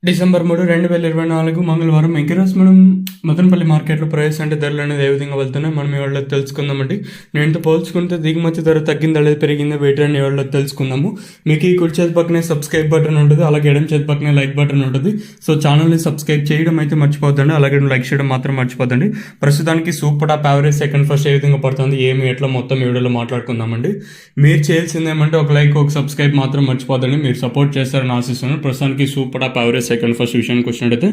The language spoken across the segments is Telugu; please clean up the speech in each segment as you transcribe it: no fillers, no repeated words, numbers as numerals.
డిసెంబర్ 3, 2024 మంగళవారం. ఈరోజు మనం మదనపల్లి మార్కెట్లో ప్రైస్ అంటే ధరలు అనేది ఏ విధంగా వెళ్తున్నాయి మనం ఇవాళ తెలుసుకుందామండి. నేనుతో పోల్చుకుంటే దిగుమతి ధర తగ్గిందా లేదా పెరిగిందా వెయిట్ అని ఇవాళ తెలుసుకుందాము. మీకు ఈ కుడి చేతి పక్కనే సబ్స్క్రైబ్ బటన్ ఉంటుంది, అలాగే ఎడమ చేతి పక్కనే లైక్ బటన్ ఉంటుంది. సో ఛానల్ని సబ్స్క్రైబ్ చేయడం అయితే మర్చిపోద్దండి, అలాగే లైక్ చేయడం మాత్రం మర్చిపోద్దండి. ప్రస్తుతానికి super top average second first ఏ విధంగా పడుతుంది ఏమి ఎట్లా మొత్తం ఈ వీడియోలో మాట్లాడుకుందామండి. మీరు చేయాల్సింది ఏమంటే ఒక లైక్ ఒక సబ్స్క్రైబ్ మాత్రం మర్చిపోద్దండి. మీరు సపోర్ట్ చేస్తారని ఆశిస్తున్నాను. ప్రస్తుతానికి super top average second first విషయానికి వచ్చినట్టయితే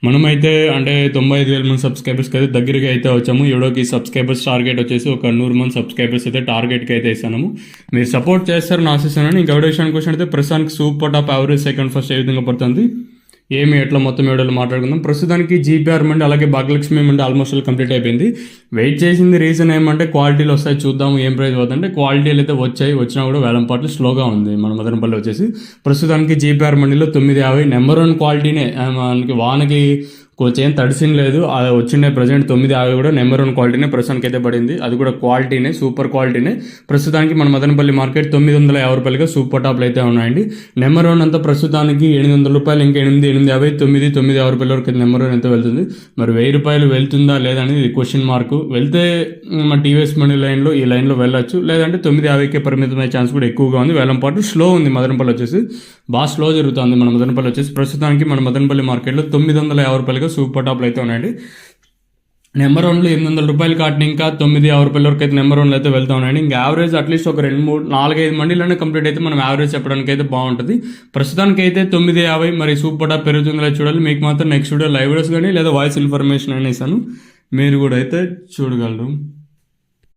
మనమైతే అంటే 95,000 మంది సబ్స్క్రైబర్స్కి అయితే దగ్గరగా అయితే వచ్చాము. ఎవడోకి సబ్స్క్రైబర్స్ టార్గెట్ వచ్చేసి ఒక 100 మంది సబ్స్క్రైబర్స్ అయితే టార్గెట్కి అయితే ఇస్తాము. మీరు సపోర్ట్ చేస్తారని ఆశిస్తున్నాను. ఇంకా ఎవడో విషయానికి వచ్చినట్టయితే ప్రస్తుతానికి super top average second first ఏ విధంగా పడుతుంది ఏమి ఎట్లా మొత్తం వీడియోలో మాట్లాడుకుందాం. ప్రస్తుతానికి జీపీఆర్ మండి అలాగే భాగ్యలక్ష్మి మండి ఆల్మోస్ట్ కంప్లీట్ అయిపోయింది. వెయిట్ చేసింది రీజన్ ఏమంటే క్వాలిటీలు వస్తాయి, చూద్దాం ఏం ప్రైస్ అవుతుందంటే క్వాలిటీలు అయితే వచ్చినా కూడా వేలం పాటలు స్లోగా ఉంది. మన మదనపల్లి వచ్చేసి ప్రస్తుతానికి జీపీఆర్ మండిలో 950 నెంబర్ 1 క్వాలిటీనే. మనకి వానకి కొంచెం తడిసిన లేదు, అది వచ్చిండే ప్రజెంట్ 950 కూడా నెంబర్ 1 క్వాలిటీనే ప్రస్తుతానికి అయితే పడింది. అది కూడా క్వాలిటీనే, సూపర్ క్వాలిటీనే. ప్రస్తుతానికి మన మదనపల్లి మార్కెట్ 950 రూపాయలుగా సూపర్ టాప్లు అయితే ఉన్నాయండి. నెంబర్ 1 అంతా ప్రస్తుతానికి 800 రూపాయలు, ఇంకా 850, 950 రూపాయల వరకు నెంబర్ 1 ఎంత వెళ్తుంది. మరి 1000 రూపాయలు వెళ్తుందా లేదా అనేది క్వశ్చన్ మార్క్. వెళ్తే మన టీవీఎస్ మనీ లైన్లో ఈ లైన్లో వెళ్ళొచ్చు, లేదంటే 950కే పరిమితమయ్యే ఛాన్స్ కూడా ఎక్కువగా ఉంది. వేలం పాటు స్లో ఉంది. మదనపల్లి వచ్చేసి బాగా స్లో జరుగుతుంది. మన మదనపల్లి వచ్చేసి ప్రస్తుతానికి మన మదనపల్లి మార్కెట్లో 950 రూపాయలుగా సూపర్ టాప్లు అయితే ఉన్నాయండి. నెంబర్ 1లో 800 రూపాయలు కాటిని ఇంకా 950 రూపాయల వరకు అయితే నెంబర్ 1లో అయితే వెళ్తా ఉన్నాయండి. ఇంకా యావరేజ్ అట్లీస్ట్ ఒక 2, 3, 4, 5 మండీలోనే కంప్లీట్ అయితే మనం యావరేజ్ చెప్పడానికి అయితే బాగుంటుంది. ప్రస్తుతానికి అయితే 950. మరి సూపర్ టాప్ పెరుగుతుందో చూడాలి. మీకు మాత్రం నెక్స్ట్ వీడియో లైవ్ వీడియోస్ కానీ లేదా వాయిస్ ఇన్ఫర్మేషన్ అని ఇస్తాను, మీరు కూడా అయితే చూడగలరు.